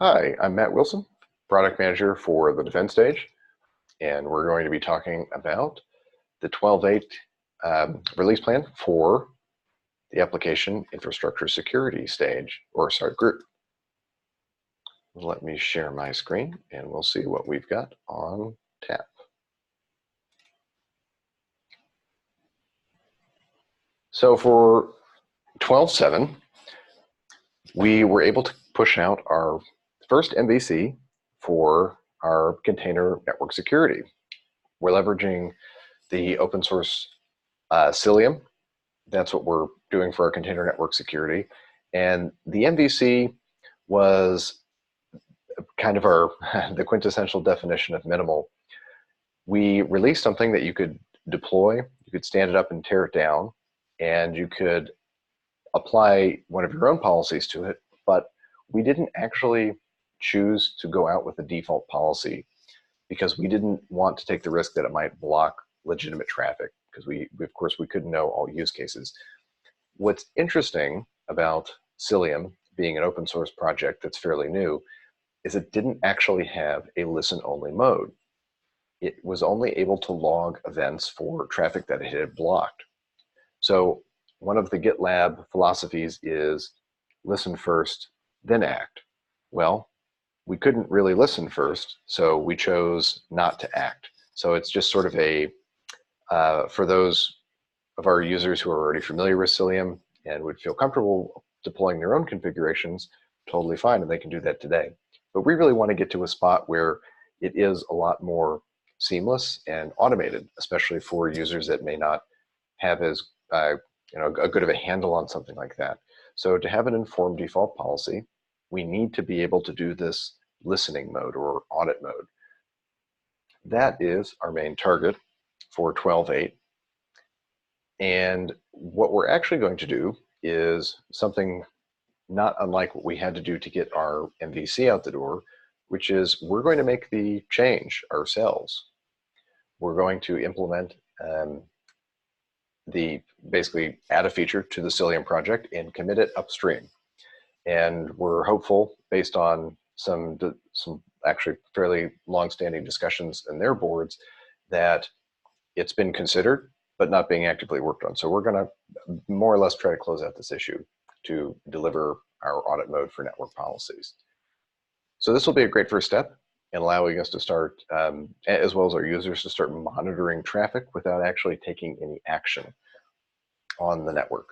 Hi, I'm Matt Wilson, product manager for the defense stage, and we're going to be talking about the 12.8 release plan for the application infrastructure security stage, or sorry, group. Let me share my screen and we'll see what we've got on tap. So for 12.7, we were able to push out our first MVC for our container network security. We're leveraging the open source Cilium. That's what we're doing for our container network security. And the MVC was kind of our the quintessential definition of minimal. We released something that you could deploy, you could stand it up and tear it down, and you could apply one of your own policies to it, but we didn't actually choose to go out with a default policy because we didn't want to take the risk that it might block legitimate traffic, because of course we couldn't know all use cases. What's interesting about Cilium being an open source project that's fairly new is it didn't actually have a listen only mode. It was only able to log events for traffic that it had blocked. So one of the GitLab philosophies is listen first, then act. Well, we couldn't really listen first, so we chose not to act. So it's just sort of a, for those of our users who are already familiar with Cilium and would feel comfortable deploying their own configurations, totally fine, and they can do that today. But we really want to get to a spot where it is a lot more seamless and automated, especially for users that may not have as a good of a handle on something like that. So to have an informed default policy, we need to be able to do this listening mode or audit mode. That is our main target for 12.8. And what we're actually going to do is something not unlike what we had to do to get our MVC out the door, which is we're going to make the change ourselves. We're going to implement basically add a feature to the Cilium project and commit it upstream. And we're hopeful, based on some actually fairly long-standing discussions in their boards, that it's been considered but not being actively worked on. So we're going to more or less try to close out this issue to deliver our audit mode for network policies. So this will be a great first step in allowing us to start, as well as our users, to start monitoring traffic without actually taking any action on the network.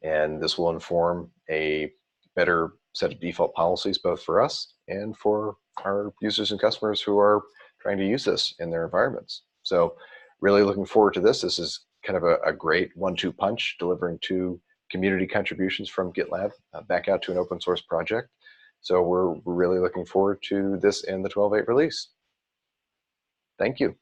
And this will inform a better set of default policies, both for us and for our users and customers who are trying to use this in their environments. So really looking forward to this. This is kind of a great 1-2 punch, delivering 2 community contributions from GitLab back out to an open source project. So we're really looking forward to this and the 12.8 release. Thank you.